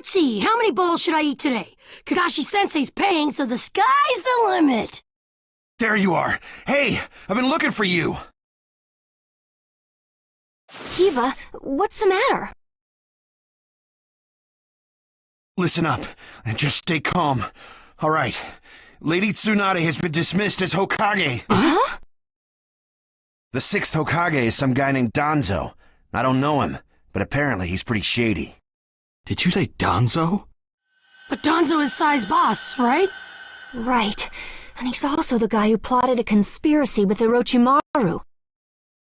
Let's see, how many bowls should I eat today? Kakashi-sensei's paying, so the sky's the limit. There you are. Hey, I've been looking for you. Kiba, what's the matter? Listen up, and just stay calm. All right, Lady Tsunade has been dismissed as Hokage. Huh? The 6th Hokage is some guy named Danzo. I don't know him, but apparently he's pretty shady. Did you say Danzo? But Danzo is Sai's boss, right? Right. And he's also the guy who plotted a conspiracy with Orochimaru.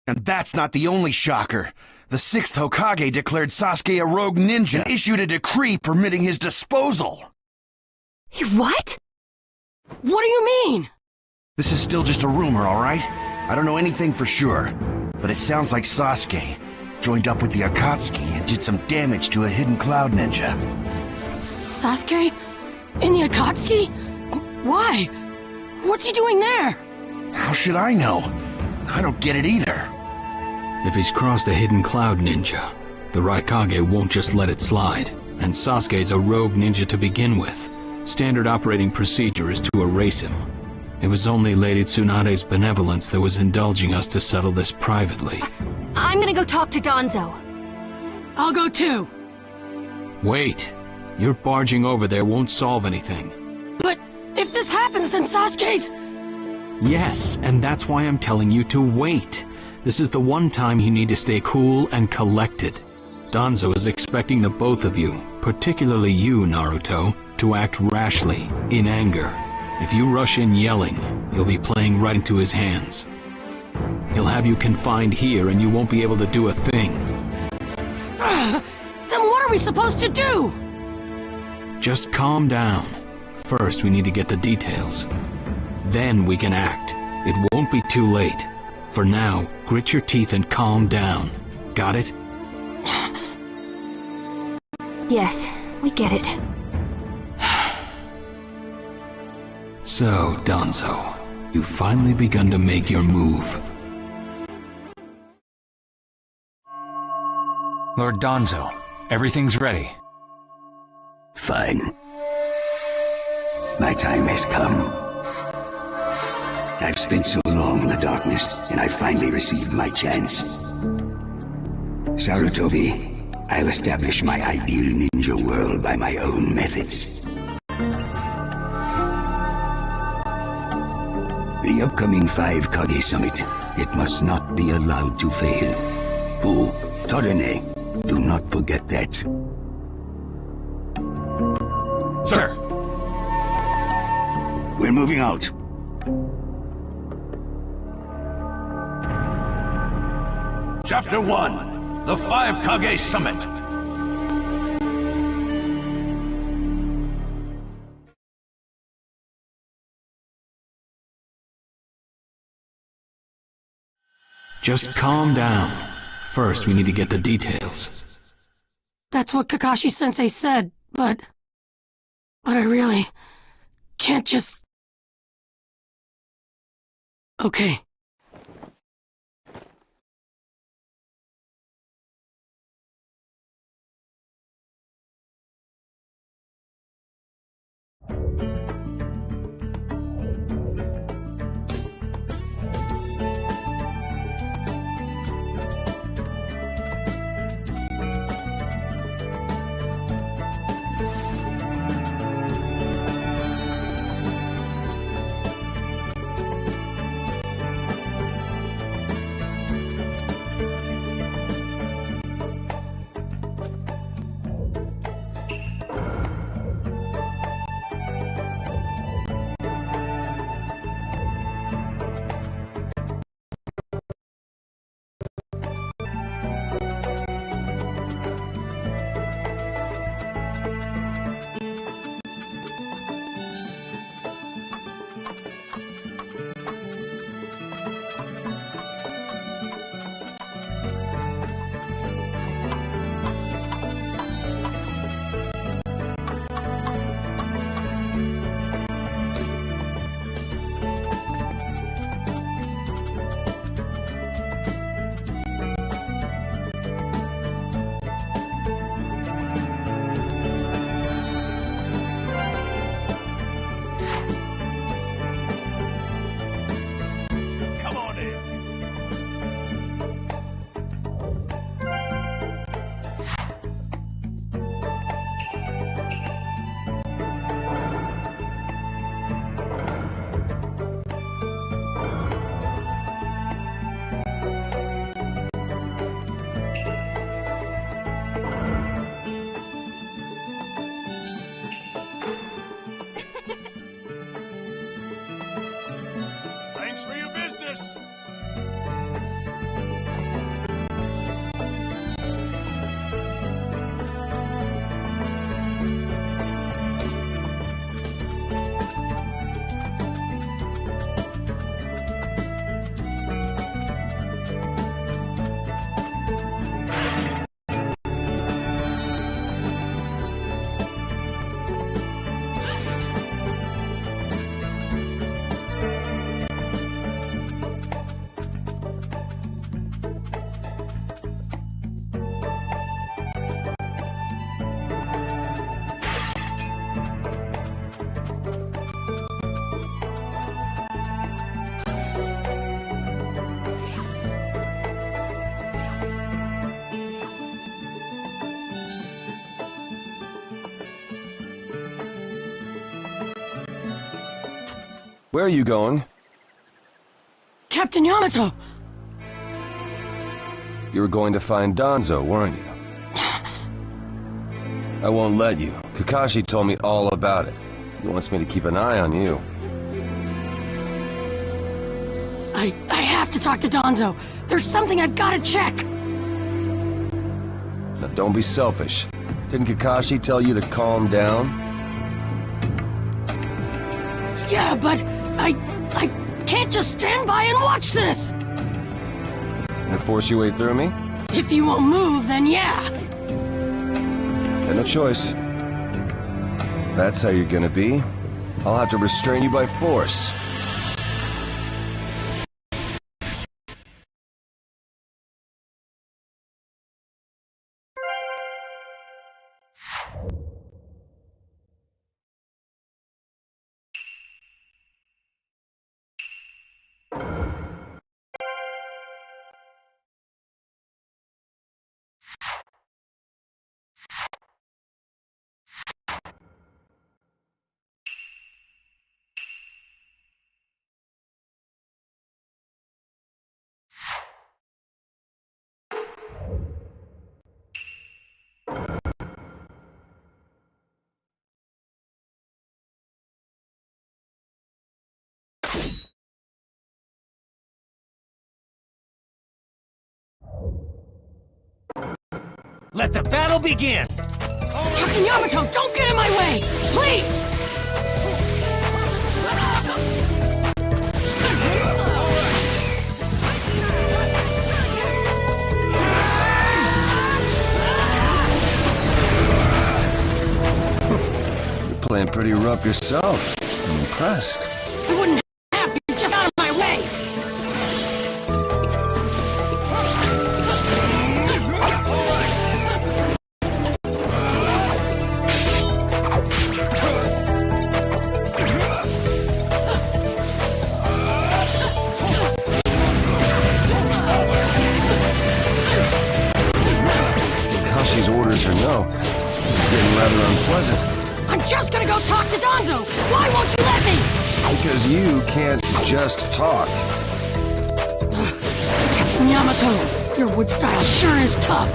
And that's not the only shocker. The 6th Hokage declared Sasuke a rogue ninja and issued a decree permitting his disposal. What? What do you mean? This is still just a rumor, all right? I don't know anything for sure, but it sounds like Sasuke joined up with the Akatsuki and did some damage to a hidden cloud ninja. Sasuke? In the Akatsuki? Why? What's he doing there? How should I know? I don't get it either. If he's crossed a hidden cloud ninja, the Raikage won't just let it slide. And Sasuke's a rogue ninja to begin with. Standard operating procedure is to erase him. It was only Lady Tsunade's benevolence that was indulging us to settle this privately. I'm gonna go talk to Danzo. I'll go too. Wait. Your barging over there won't solve anything. But if this happens, then Sasuke's... Yes, and that's why I'm telling you to wait. This is the one time you need to stay cool and collected. Danzo is expecting the both of you, particularly you, Naruto, to act rashly, in anger. If you rush in yelling, you'll be playing right into his hands. He'll have you confined here and you won't be able to do a thing. Then what are we supposed to do? Just calm down. First, we need to get the details. Then we can act. It won't be too late. For now, grit your teeth and calm down. Got it? Yes, we get it. So, Danzo, you've finally begun to make your move. Lord Danzo, everything's ready. Fine. My time has come. I've spent so long in the darkness, and I finally received my chance. Sarutobi, I'll establish my ideal ninja world by my own methods. The upcoming 5 Kage Summit, it must not be allowed to fail. Fu, Torene, do not forget that. Sir! We're moving out. Chapter 1, the 5 Kage Summit. Just calm down. First, we need to get the details. That's what Kakashi-sensei said, but I really can't just... Okay. Where are you going? Captain Yamato! You were going to find Danzo, weren't you? I won't let you. Kakashi told me all about it. He wants me to keep an eye on you. I have to talk to Danzo. There's something I've got to check. Now don't be selfish. Didn't Kakashi tell you to calm down? Yeah, but I can't just stand by and watch this! And force your way through me? If you won't move, then yeah. Got no choice. If that's how you're gonna be, I'll have to restrain you by force. Let the battle begin! Captain Yamato, don't get in my way! Please! You're playing pretty rough yourself. I'm impressed. I wouldn't have you just out of my way! Kakashi's orders are no. This is getting rather unpleasant. I'm just gonna go talk to Danzo! Why won't you let me? Because you can't just talk. Captain Yamato, your wood style sure is tough.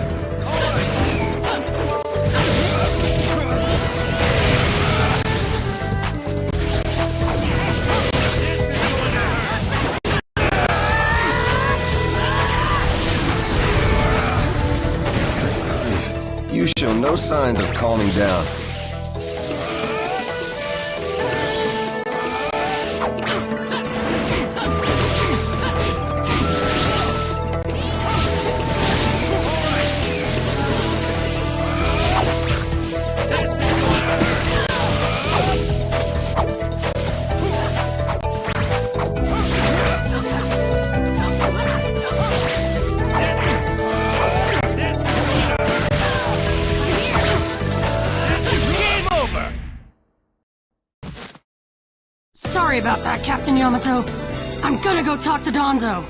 You show no signs of calming down. Sorry about that, Captain Yamato. I'm gonna go talk to Danzo.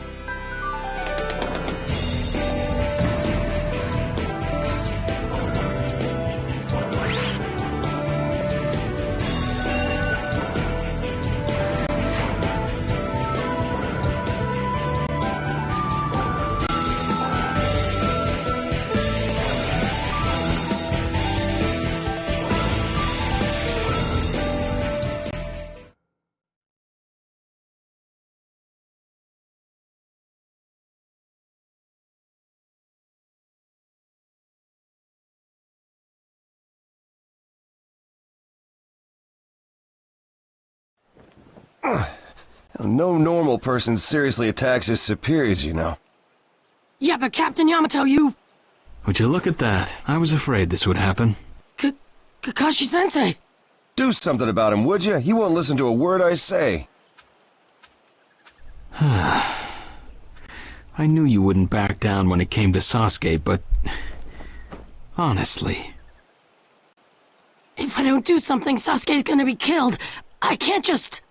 No normal person seriously attacks his superiors, you know. Yeah, but Captain Yamato, you... Would you look at that? I was afraid this would happen. Kakashi-sensei! Do something about him, would you? He won't listen to a word I say. I knew you wouldn't back down when it came to Sasuke, but... honestly... If I don't do something, Sasuke's gonna be killed. I can't just...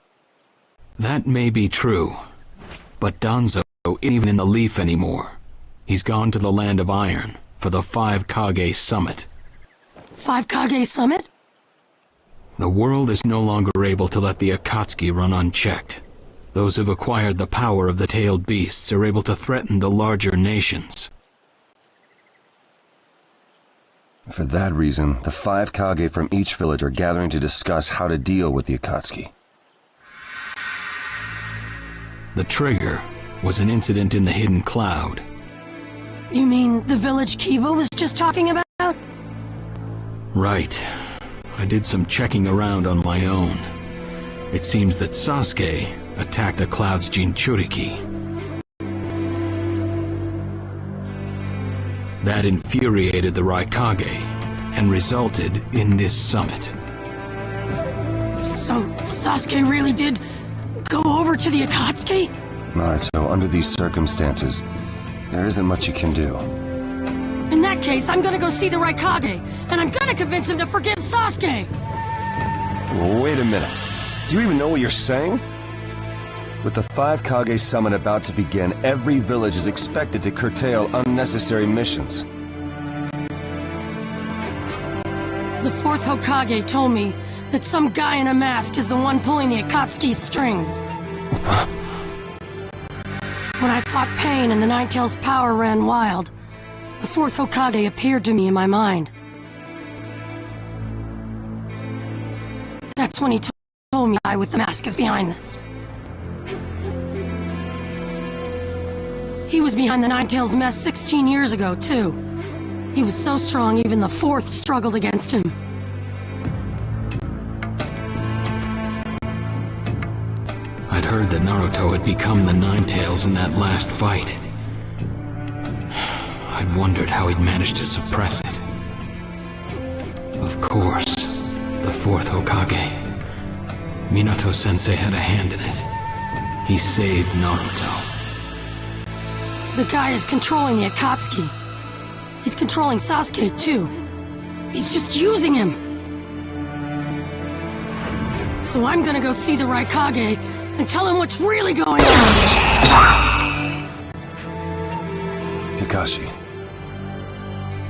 That may be true, but Danzo isn't even in the Leaf anymore. He's gone to the Land of Iron for the 5 Kage Summit. 5 Kage Summit? The world is no longer able to let the Akatsuki run unchecked. Those who've acquired the power of the tailed beasts are able to threaten the larger nations. For that reason, the 5 Kage from each village are gathering to discuss how to deal with the Akatsuki. The trigger was an incident in the hidden cloud. You mean the village Kiva was just talking about? Right. I did some checking around on my own. It seems that Sasuke attacked the cloud's Jinchuriki. That infuriated the Raikage and resulted in this summit. So Sasuke really did go over to the Akatsuki? Naruto, under these circumstances, there isn't much you can do. In that case, I'm gonna go see the Raikage, and I'm gonna convince him to forgive Sasuke! Wait a minute. Do you even know what you're saying? With the 5 Kage summit about to begin, every village is expected to curtail unnecessary missions. The 4th Hokage told me that some guy in a mask is the one pulling the Akatsuki's strings. When I fought Pain and the Ninetales' power ran wild, the 4th Hokage appeared to me in my mind. That's when he told me the guy with the mask is behind this. He was behind the Ninetales mess 16 years ago, too. He was so strong, even the 4th struggled against him. I'd heard that Naruto had become the Ninetales in that last fight. I'd wondered how he'd managed to suppress it. Of course, the 4th Hokage. Minato-sensei had a hand in it. He saved Naruto. The guy is controlling the Akatsuki. He's controlling Sasuke, too. He's just using him. So I'm gonna go see the Raikage and tell him what's really going on. Kakashi.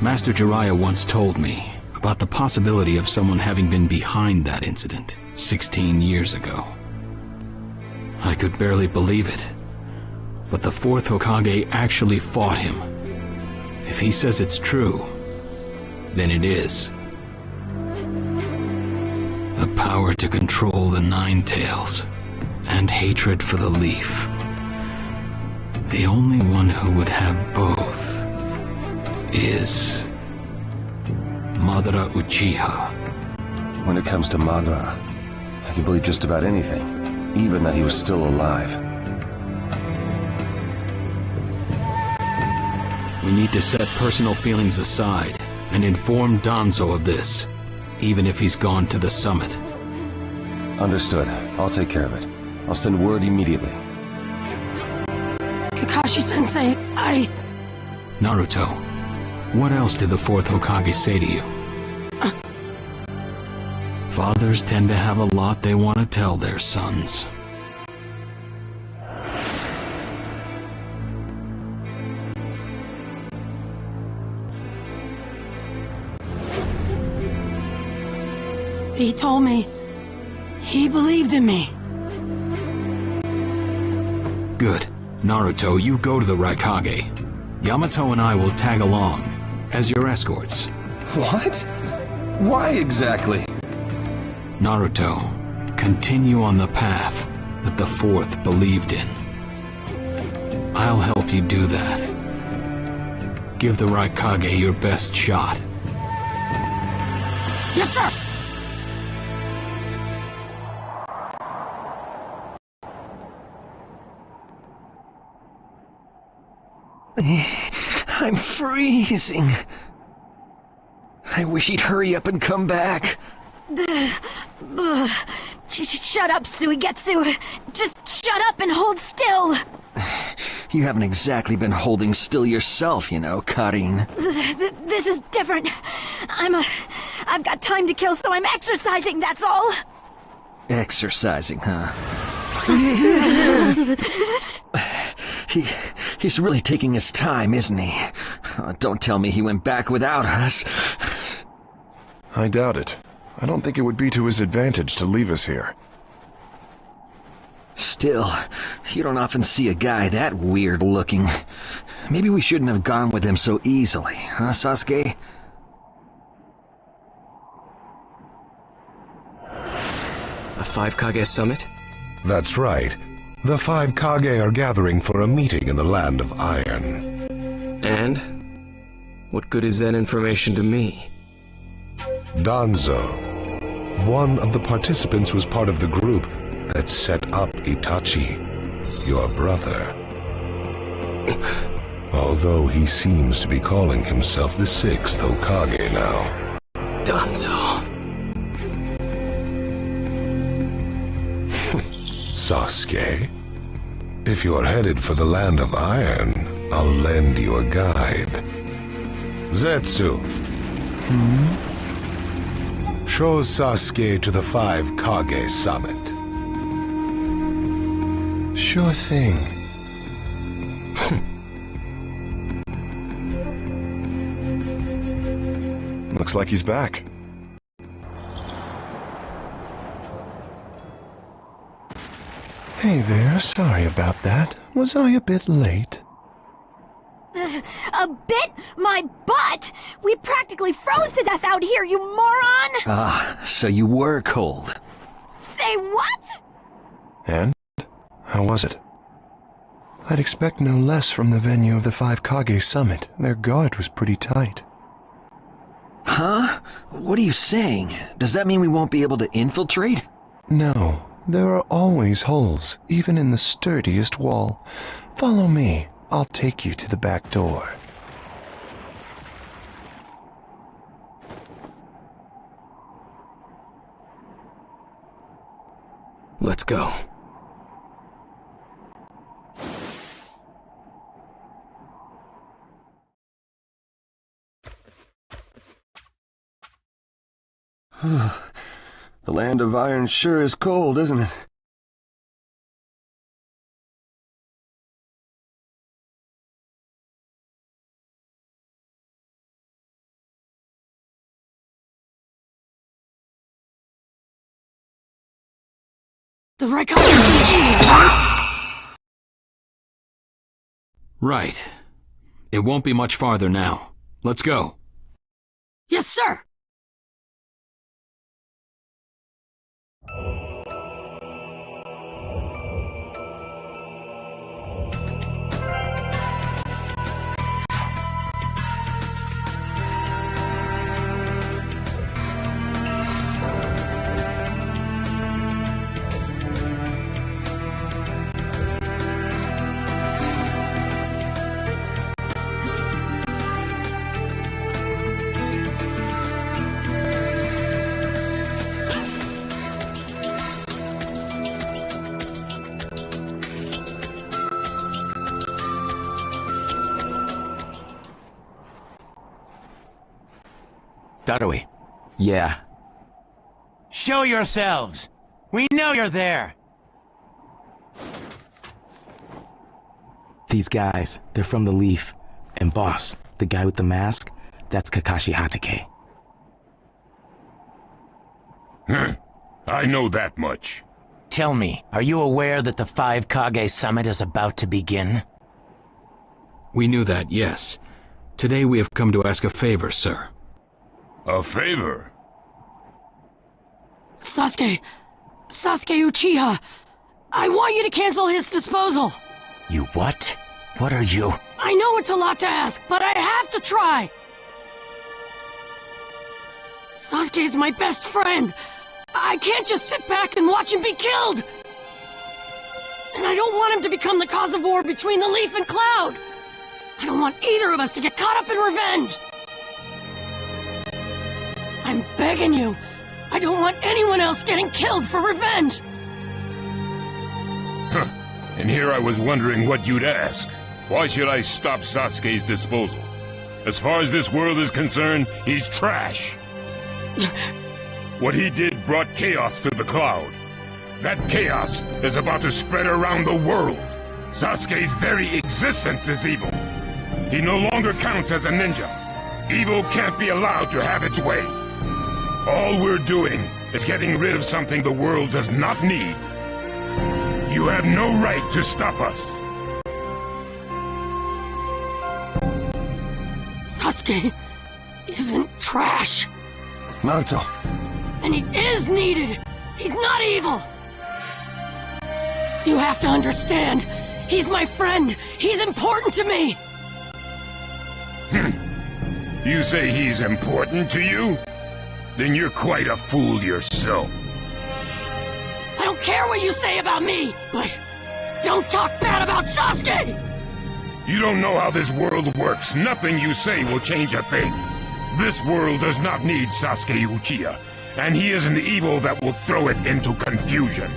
Master Jiraiya once told me about the possibility of someone having been behind that incident 16 years ago. I could barely believe it. But the 4th Hokage actually fought him. If he says it's true, then it is. The power to control the Ninetales, and hatred for the Leaf. The only one who would have both is Madara Uchiha. When it comes to Madara, I can believe just about anything, even that he was still alive. We need to set personal feelings aside and inform Danzo of this, even if he's gone to the summit. Understood. I'll take care of it. I'll send word immediately. Kakashi-sensei, Naruto, what else did the 4th Hokage say to you? Fathers tend to have a lot they want to tell their sons. he told me he believed in me. Good. Naruto, you go to the Raikage. Yamato and I will tag along as your escorts. What? Why exactly? Naruto, continue on the path that the 4th believed in. I'll help you do that. Give the Raikage your best shot. Yes, sir! I'm freezing. I wish he'd hurry up and come back. Shut up, Suigetsu. Just shut up and hold still. You haven't exactly been holding still yourself, you know, Karin. This is different. I've got time to kill, so I'm exercising, that's all. Exercising, huh? He's really taking his time, isn't he? Don't tell me he went back without us. I doubt it. I don't think it would be to his advantage to leave us here. Still, you don't often see a guy that weird looking. Maybe we shouldn't have gone with him so easily, huh, Sasuke? A 5 Kage summit? That's right. The 5 Kage are gathering for a meeting in the Land of Iron. And? What good is that information to me? Danzo, one of the participants, was part of the group that set up Itachi, your brother. Although he seems to be calling himself the 6th Hokage now. Danzo. Sasuke, if you're headed for the Land of Iron, I'll lend you a guide. Zetsu. Show Sasuke to the 5 Kage summit. Sure thing. Looks like he's back. Hey there, sorry about that. Was I a bit late? A bit? My butt! We practically froze to death out here, you moron! Ah, so you were cold. Say what? And? How was it? I'd expect no less from the venue of the 5 Kage summit. Their guard was pretty tight. Huh? What are you saying? Does that mean we won't be able to infiltrate? No, there are always holes, even in the sturdiest wall. Follow me. I'll take you to the back door. Let's go. The Land of Iron sure is cold, isn't it? The right Right. It won't be much farther now. Let's go. Yes, sir! Darui. Yeah. Show yourselves! We know you're there! These guys, they're from the Leaf. And boss, the guy with the mask, that's Kakashi Hatake. I know that much. Tell me, are you aware that the 5 Kage summit is about to begin? We knew that, yes. Today we have come to ask a favor, sir. A favor? Sasuke Uchiha, I want you to cancel his disposal. You what? What are you? I know it's a lot to ask, but I have to try. Sasuke's my best friend. I can't just sit back and watch him be killed. And I don't want him to become the cause of war between the Leaf and Cloud. I don't want either of us to get caught up in revenge. I'm begging you. I don't want anyone else getting killed for revenge. Huh. And here I was wondering what you'd ask. Why should I stop Sasuke's disposal? As far as this world is concerned, he's trash. What he did brought chaos to the Cloud. That chaos is about to spread around the world. Sasuke's very existence is evil. He no longer counts as a ninja. Evil can't be allowed to have its way. All we're doing is getting rid of something the world does not need. You have no right to stop us. Sasuke isn't trash. Naruto. And he is needed. He's not evil. You have to understand. He's my friend. He's important to me. You say he's important to you? Then you're quite a fool yourself. I don't care what you say about me, but don't talk bad about Sasuke! You don't know how this world works. Nothing you say will change a thing. This world does not need Sasuke Uchiha, and he is an evil that will throw it into confusion.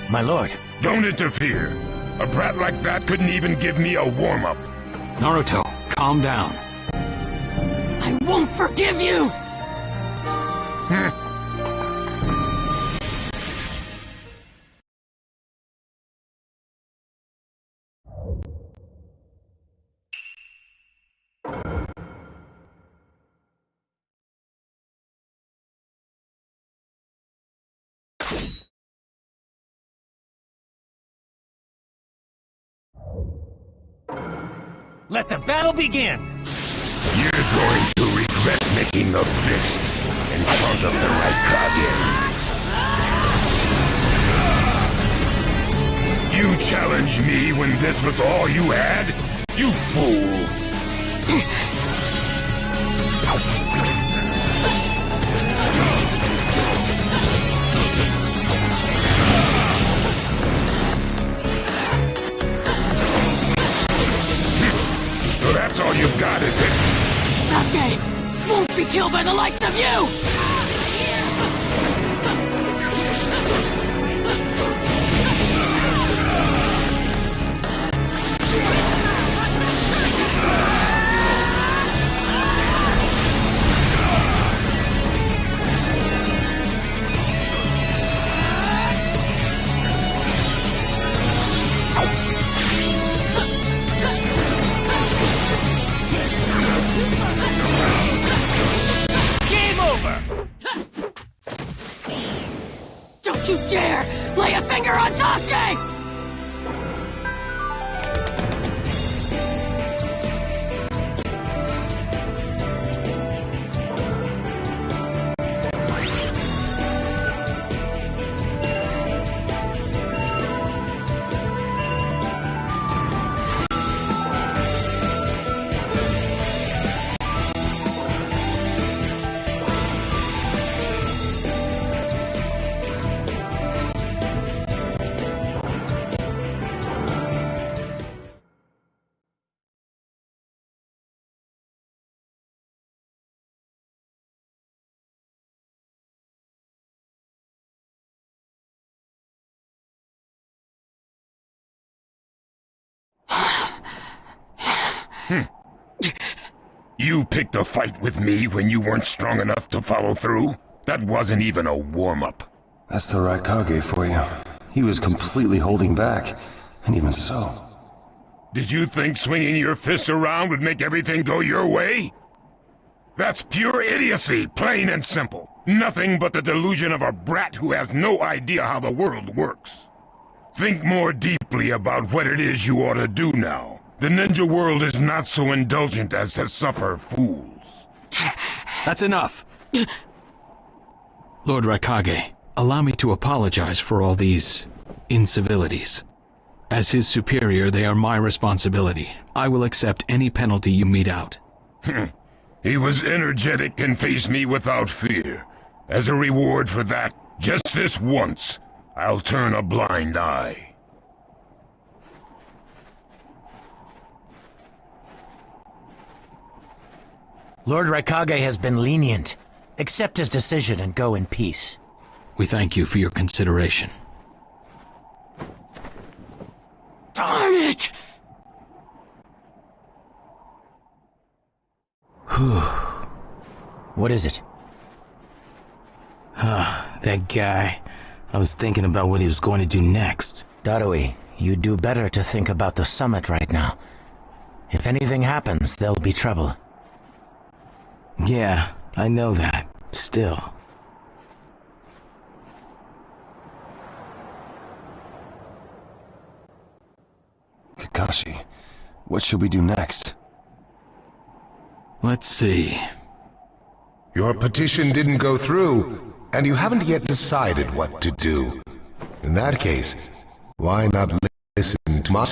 My lord. Don't interfere. A brat like that couldn't even give me a warm-up. Naruto, calm down. I won't forgive you! Let the battle begin! You're going to regret making a fist in front of the Raikage. You challenged me when this was all you had? You fool! So that's all you've got, is it? Sasuke won't be killed by the likes of you! Don't you dare lay a finger on Sasuke! You picked a fight with me when you weren't strong enough to follow through? That wasn't even a warm-up. That's the Raikage for you. He was completely holding back, and even so. Did you think swinging your fists around would make everything go your way? That's pure idiocy, plain and simple. Nothing but the delusion of a brat who has no idea how the world works. Think more deeply about what it is you ought to do now. The ninja world is not so indulgent as to suffer fools. That's enough. Lord Raikage, allow me to apologize for all these incivilities. As his superior, they are my responsibility. I will accept any penalty you mete out. He was energetic and faced me without fear. As a reward for that, just this once, I'll turn a blind eye. Lord Raikage has been lenient. Accept his decision and go in peace. We thank you for your consideration. Darn it! What is it? That guy. I was thinking about what he was going to do next. Darui, you do better to think about the summit right now. If anything happens, there'll be trouble. Yeah, I know that. Still. Kakashi, what should we do next? Let's see. Your petition didn't go through, and you haven't yet decided what to do. In that case, why not listen to my...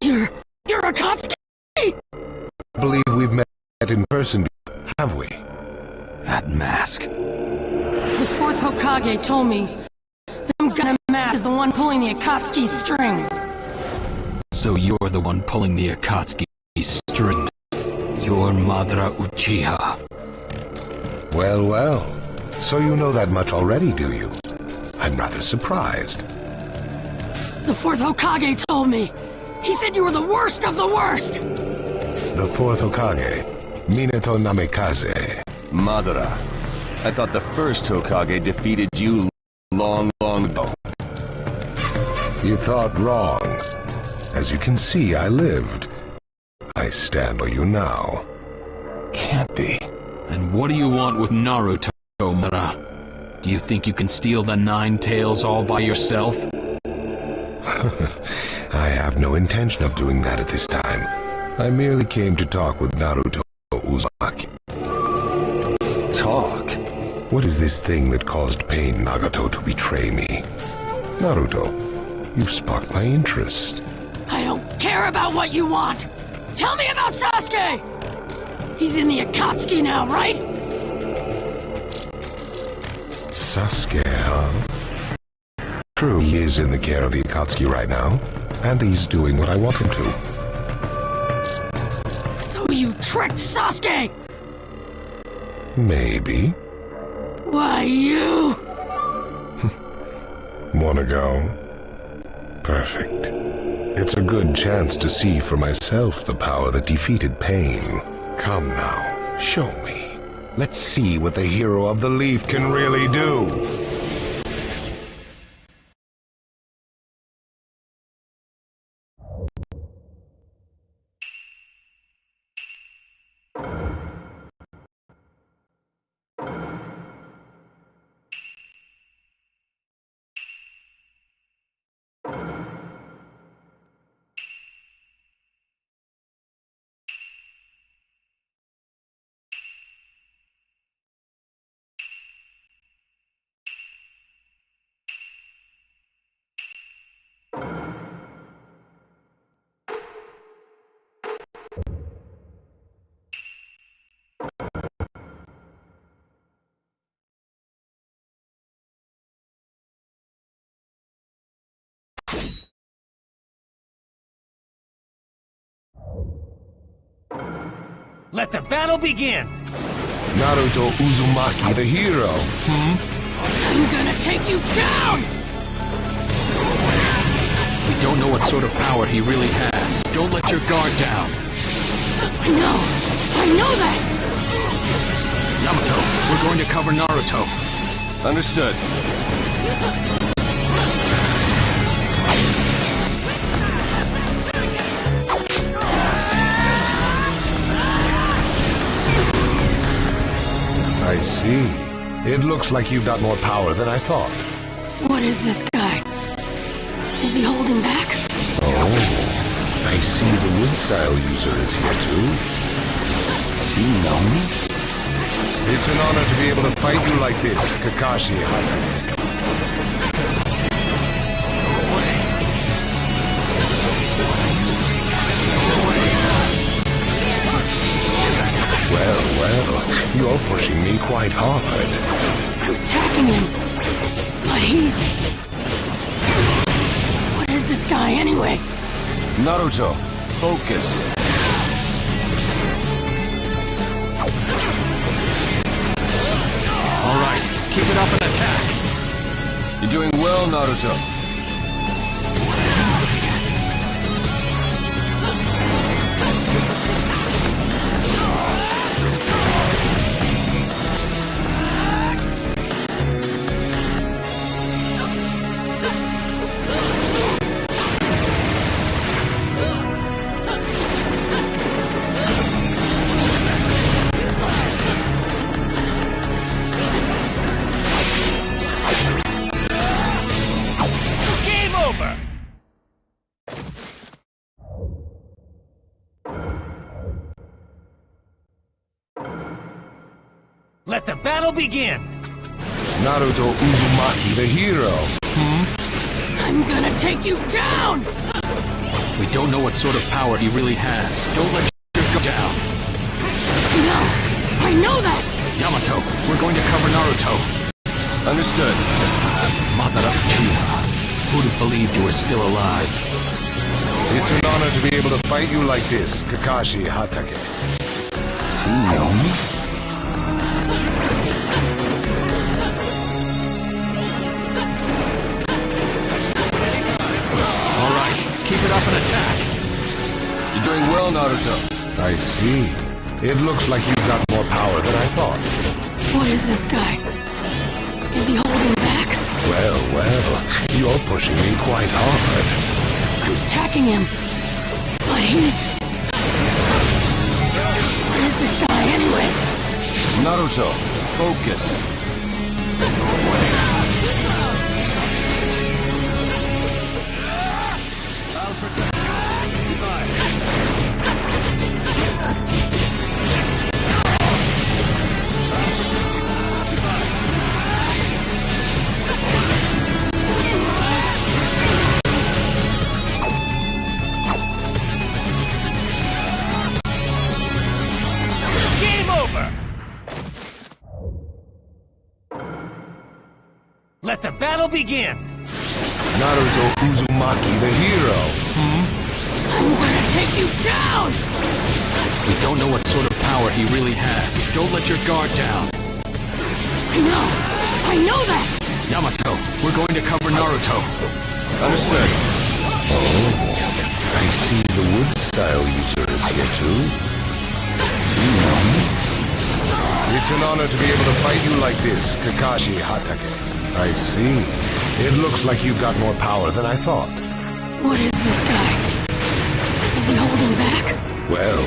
You're Akatsuki! I believe we've met in person, have we? That mask. The fourth Hokage told me some kind of mask is the one pulling the Akatsuki strings. So you're the one pulling the Akatsuki string. You're Madara Uchiha. Well, well. So you know that much already, do you? I'm rather surprised. The fourth Hokage told me. He said you were the worst of the worst! The fourth Hokage, Minato Namikaze. Madara. I thought the first Hokage defeated you long ago. You thought wrong. As you can see, I lived. I stand by you now. Can't be. And what do you want with Naruto, Madara? Do you think you can steal the 9 tails all by yourself? I have no intention of doing that at this time. I merely came to talk with Naruto Uzumaki. Talk? What is this thing that caused Pain Nagato to betray me? Naruto, you've sparked my interest. I don't care about what you want! Tell me about Sasuke! He's in the Akatsuki now, right? Sasuke, huh? True, he is in the care of the Akatsuki right now, and he's doing what I want him to. So you tricked Sasuke! Maybe. Why, you... Wanna go? Perfect. It's a good chance to see for myself the power that defeated Pain. Come now, show me. Let's see what the hero of the leaf can really do. Let the battle begin! Naruto Uzumaki, the hero. I'm gonna take you down! We don't know what sort of power he really has. Don't let your guard down. I know that! Yamato, we're going to cover Naruto. Understood. I see. It looks like you've got more power than I thought. What is this guy? Is he holding back? Oh, I see the Wood-style user is here too. Does he know me? It's an honor to be able to fight you like this, Kakashi Hatake. Well, you're pushing me quite hard. I'm attacking him, but he's... What is this guy anyway? Naruto, focus. All right, keep it up and attack. You're doing well, Naruto. over! Let the battle begin! Naruto Uzumaki, the hero. I'm gonna take you down! We don't know what sort of power he really has. Don't let your go down. No! I know that! Yamato, we're going to cover Naruto. Understood. Madara Uchiha. Who'd have believed you were still alive? It's an honor to be able to fight you like this, Kakashi Hatake. Is he known? All right, keep it up and attack. You're doing well, Naruto. I see. It looks like you've got more power than I thought. What is this guy? Is he holding back? Well, you're pushing me quite hard. I'm attacking him. But he's... What is this guy anyway? Naruto, focus. I'll protect you. Game over! Let the battle begin! Naruto Uzumaki, the hero. I'm gonna take you down! We don't know what sort of power he really has. Don't let your guard down. I know that! Yamato, we're going to cover Naruto. Understood. Oh, I see the wood style user is here too. Is he known? It's an honor to be able to fight you like this, Kakashi Hatake. I see. It looks like you've got more power than I thought. What is this guy? Is he holding back? Well,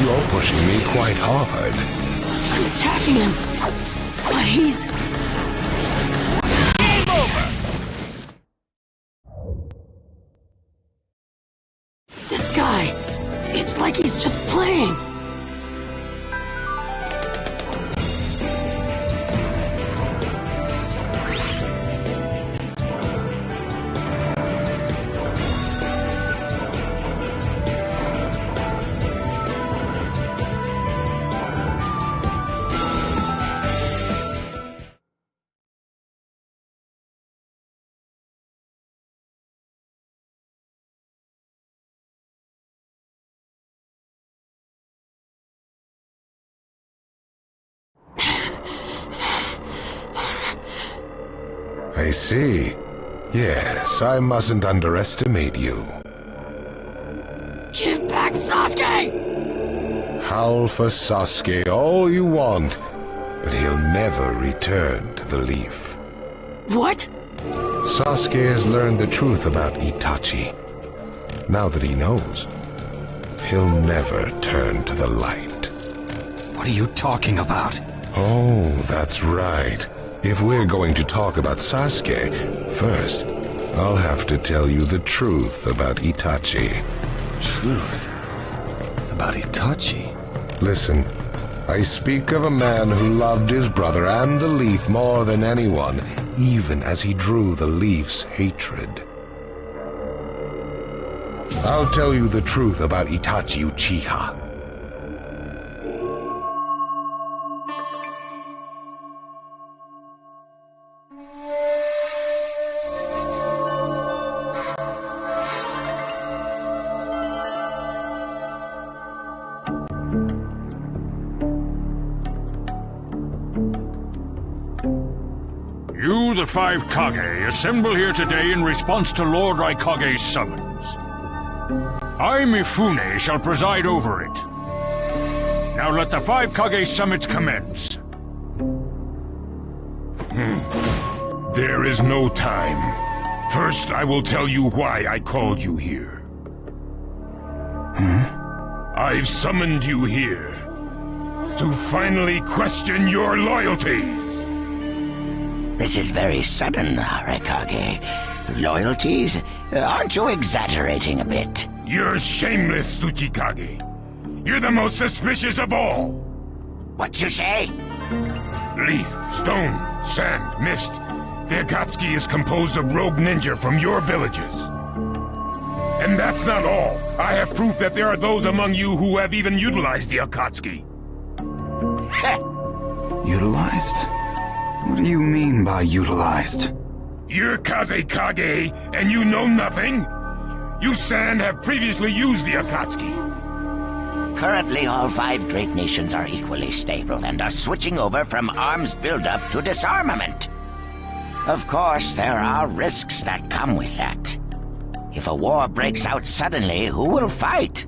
you're pushing me quite hard. I'm attacking him. But he's... Game over! This guy... It's like he's just playing. I see. Yes, I mustn't underestimate you. Give back Sasuke! Howl for Sasuke all you want, but he'll never return to the leaf. What? Sasuke has learned the truth about Itachi. Now that he knows, he'll never turn to the light. What are you talking about? Oh, that's right. If we're going to talk about Sasuke, first, I'll have to tell you the truth about Itachi. Truth? About Itachi? Listen, I speak of a man who loved his brother and the leaf more than anyone, even as he drew the leaf's hatred. I'll tell you the truth about Itachi Uchiha. You, the five Kage, assemble here today in response to Lord Raikage's summons. I, Mifune, shall preside over it. Now let the five Kage summit commence. There is no time. First, I will tell you why I called you here. I've summoned you here to finally question your loyalties. This is very sudden, Raikage. Loyalties? Aren't you exaggerating a bit? You're shameless, Tsuchikage. You're the most suspicious of all. What you say? Leaf, stone, sand, mist. The Akatsuki is composed of rogue ninja from your villages. And that's not all. I have proof that there are those among you who have even utilized the Akatsuki. Utilized? What do you mean by utilized? You're Kazekage, and you know nothing? You Sand have previously used the Akatsuki. Currently, all 5 great nations are equally stable and are switching over from arms buildup to disarmament. Of course, there are risks that come with that. If a war breaks out suddenly, who will fight?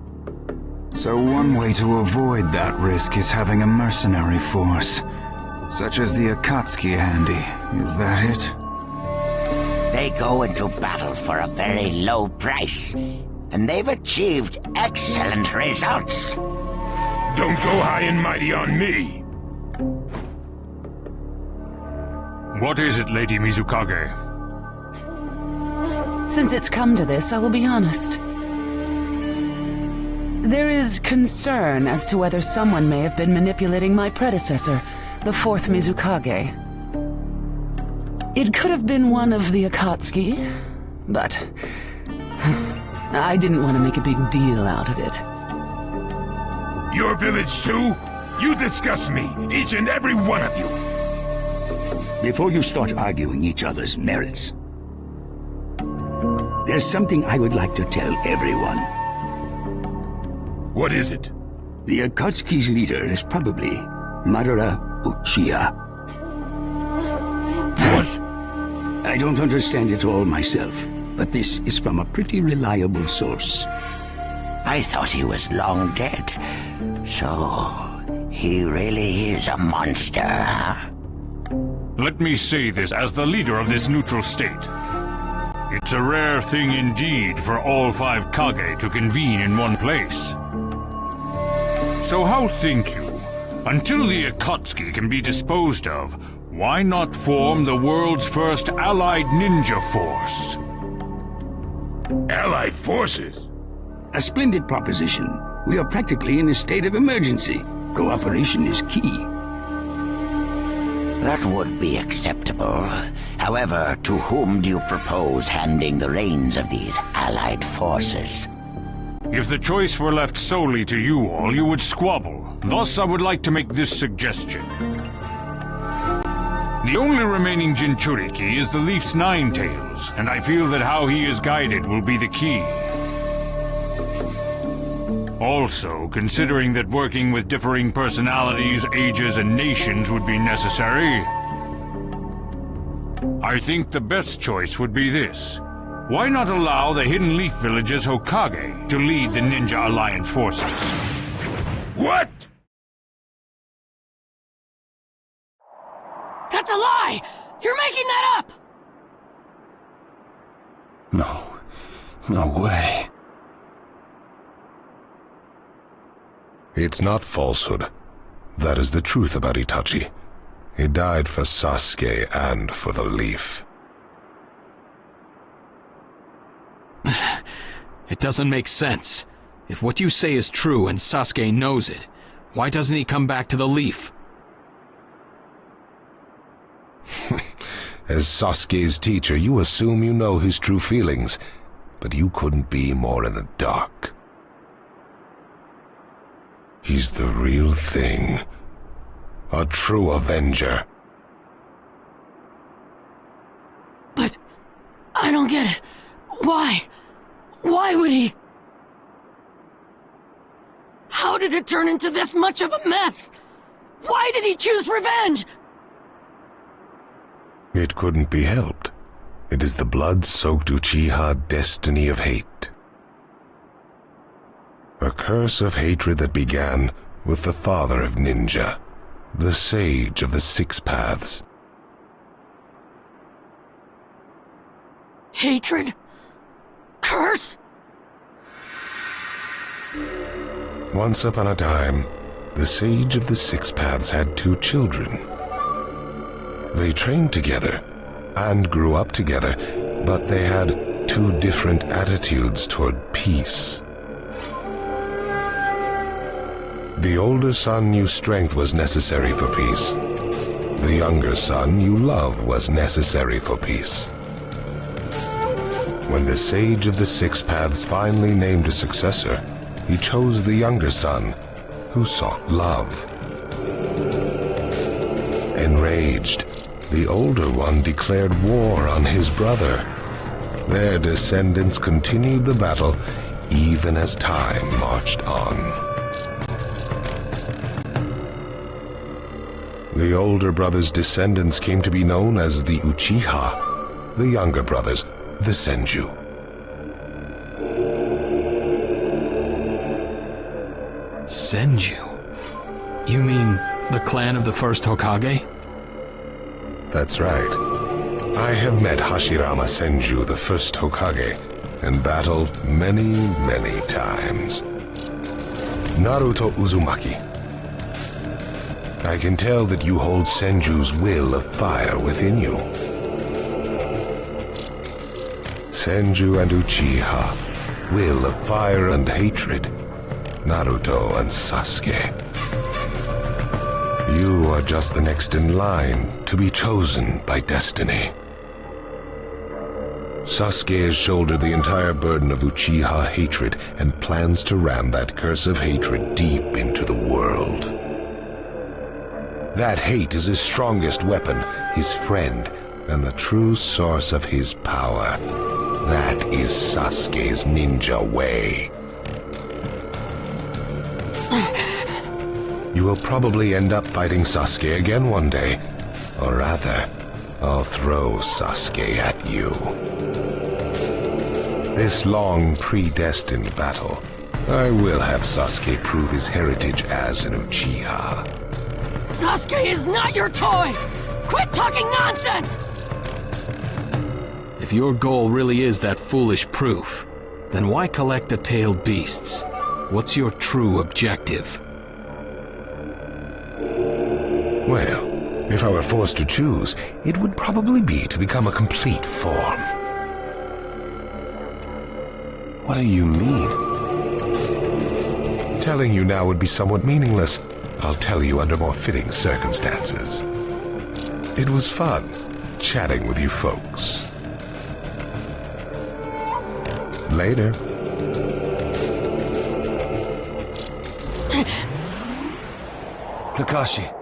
So one way to avoid that risk is having a mercenary force, such as the Akatsuki handy. Is that it? They go into battle for a very low price, and they've achieved excellent results. Don't go high and mighty on me. What is it, Lady Mizukage? Since it's come to this, I will be honest. There is concern as to whether someone may have been manipulating my predecessor, the 4th Mizukage. It could have been one of the Akatsuki, but I didn't want to make a big deal out of it. Your village too? You disgust me, each and every one of you. Before you start arguing each other's merits, there's something I would like to tell everyone. What is it? The Akatsuki's leader is probably Madara Uchiha. What? I don't understand it all myself, but this is from a pretty reliable source. I thought he was long dead. So, he really is a monster, huh? Let me say this as the leader of this neutral state. It's a rare thing indeed for all 5 Kage to convene in one place. So how think you, until the Akatsuki can be disposed of, why not form the world's first allied ninja force? Allied forces? A splendid proposition. We are practically in a state of emergency. Cooperation is key. That would be acceptable. However, to whom do you propose handing the reins of these allied forces? If the choice were left solely to you all, you would squabble. Thus, I would like to make this suggestion. The only remaining Jinchuriki is the Leaf's 9 tails, and I feel that how he is guided will be the key. Also, considering that working with differing personalities, ages, and nations would be necessary, I think the best choice would be this. Why not allow the Hidden Leaf Village's Hokage to lead the Ninja Alliance forces? What? That's a lie! You're making that up! No way. It's not falsehood. That is the truth about Itachi. He died for Sasuke and for the Leaf. It doesn't make sense. If what you say is true and Sasuke knows it, why doesn't he come back to the Leaf? As Sasuke's teacher, you assume you know his true feelings, but you couldn't be more in the dark. He's the real thing. A true Avenger. But I don't get it. Why? Why would he? How did it turn into this much of a mess? Why did he choose revenge? It couldn't be helped. It is the blood-soaked Uchiha destiny of hate. A curse of hatred that began with the father of ninja, the sage of the 6 paths. Hatred? Curse? Once upon a time, the sage of the 6 paths had 2 children. They trained together and grew up together, but they had two different attitudes toward peace. The older son knew strength was necessary for peace. The younger son knew love was necessary for peace. When the Sage of the Six Paths finally named a successor, he chose the younger son, who sought love. Enraged, the older one declared war on his brother. Their descendants continued the battle even as time marched on. The older brother's descendants came to be known as the Uchiha, the younger brothers, the Senju. Senju? You mean the clan of the first Hokage? That's right. I have met Hashirama Senju, the first Hokage, and battled many, many times. Naruto Uzumaki. I can tell that you hold Senju's will of fire within you. Senju and Uchiha, will of fire and hatred. Naruto and Sasuke. You are just the next in line to be chosen by destiny. Sasuke has shouldered the entire burden of Uchiha hatred and plans to ram that curse of hatred deep into the world. That hate is his strongest weapon, his friend, and the true source of his power. That is Sasuke's ninja way. You will probably end up fighting Sasuke again one day. Or rather, I'll throw Sasuke at you. This long, predestined battle, I will have Sasuke prove his heritage as an Uchiha. Sasuke is not your toy! Quit talking nonsense! If your goal really is that foolish proof, then why collect the tailed beasts? What's your true objective? Well, if I were forced to choose, it would probably be to become a complete form. What do you mean? Telling you now would be somewhat meaningless. I'll tell you under more fitting circumstances. It was fun chatting with you folks. Later. Kakashi.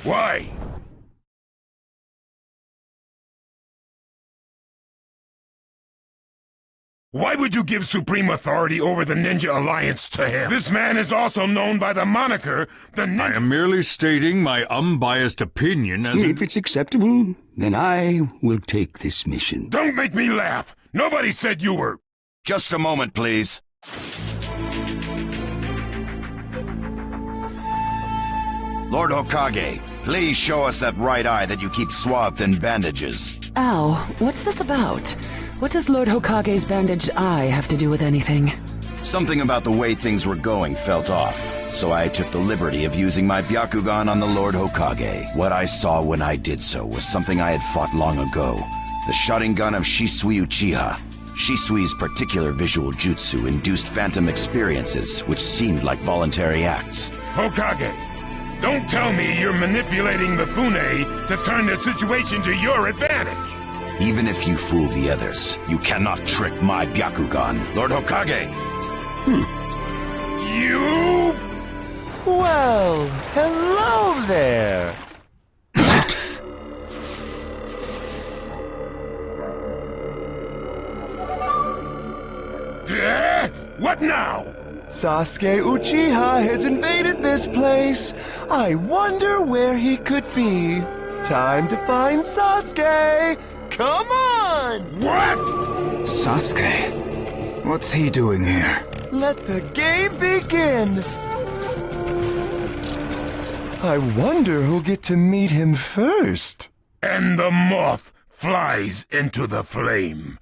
Why? Why would you give supreme authority over the Ninja Alliance to him? This man is also known by the moniker, the Ninja... I am merely stating my unbiased opinion as... If it's acceptable, then I will take this mission. Don't make me laugh! Nobody said you were... Just a moment, please. Lord Hokage, please show us that right eye that you keep swathed in bandages. Ow, what's this about? What does Lord Hokage's bandaged eye have to do with anything? Something about the way things were going felt off, so I took the liberty of using my Byakugan on the Lord Hokage. What I saw when I did so was something I had fought long ago. The Sharingan of Shisui Uchiha. Shisui's particular visual jutsu induced phantom experiences, which seemed like voluntary acts. Hokage, don't tell me you're manipulating Mifune to turn the situation to your advantage! Even if you fool the others, you cannot trick my Byakugan, Lord Hokage! You... Well, hello there! What now? Sasuke Uchiha has invaded this place. I wonder where he could be. Time to find Sasuke! Come on! What? Sasuke? What's he doing here? Let the game begin! I wonder who'll get to meet him first. And the moth flies into the flame.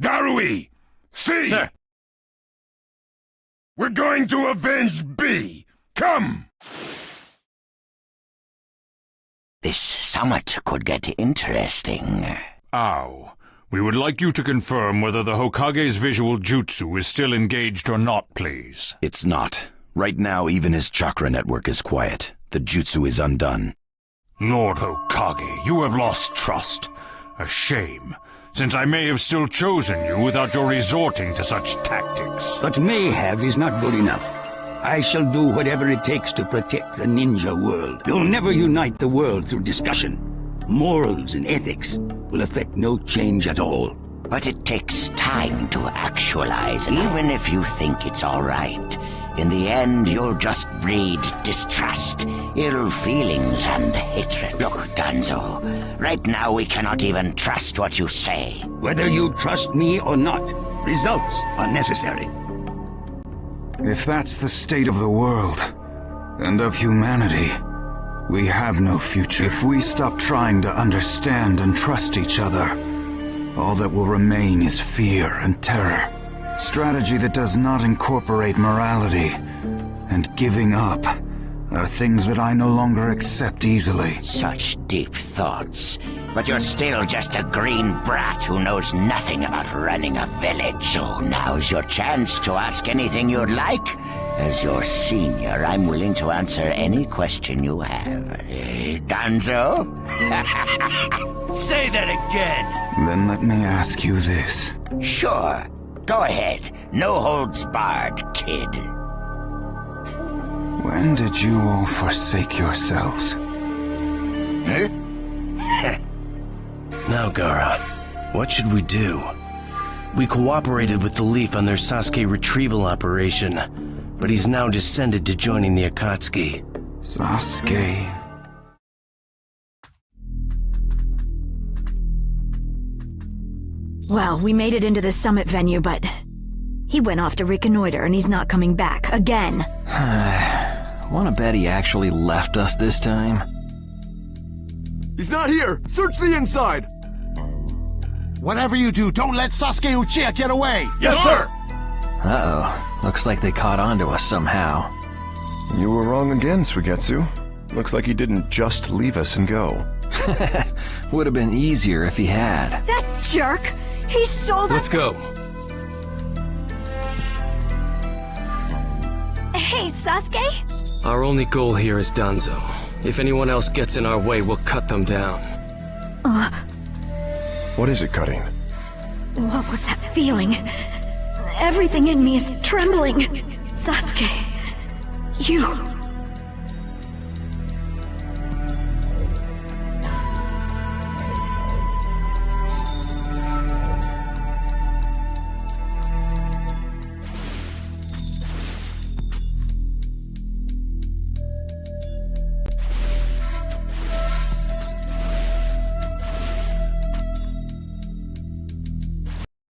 Darui! C! Sir! We're going to avenge B! Come! This summit could get interesting. Ow. We would like you to confirm whether the Hokage's visual jutsu is still engaged or not, please. It's not. Right now, even his chakra network is quiet. The jutsu is undone. Lord Hokage, you have lost trust. A shame, since I may have still chosen you without your resorting to such tactics. But may have is not good enough. I shall do whatever it takes to protect the ninja world. You'll never unite the world through discussion. Morals and ethics will affect no change at all. But it takes time to actualize, even if you think it's all right. In the end, you'll just breed distrust, ill feelings, and hatred. Look, Danzo, right now we cannot even trust what you say. Whether you trust me or not, results are necessary. If that's the state of the world, and of humanity, we have no future. If we stop trying to understand and trust each other, all that will remain is fear and terror. Strategy that does not incorporate morality and giving up are things that I no longer accept easily. Such deep thoughts. But you're still just a green brat who knows nothing about running a village. So now's your chance to ask anything you'd like. As your senior, I'm willing to answer any question you have. Danzo? Say that again! Then let me ask you this. Sure. Go ahead. No holds barred, kid. When did you all forsake yourselves? Huh? Now, Gaara, what should we do? We cooperated with the Leaf on their Sasuke retrieval operation, but he's now descended to joining the Akatsuki. Sasuke... Well, we made it into the summit venue, but he went off to reconnoiter and he's not coming back again. Wanna bet he actually left us this time? He's not here! Search the inside! Whatever you do, don't let Sasuke Uchiha get away! Yes, sir! Uh-oh. Looks like they caught on to us somehow. You were wrong again, Suigetsu. Looks like he didn't just leave us and go. Would have been easier if he had. That jerk! He sold us— Let's go. Hey, Sasuke? Our only goal here is Danzo. If anyone else gets in our way, we'll cut them down. What is it, Cutting? What was that feeling? Everything in me is trembling. Sasuke, you...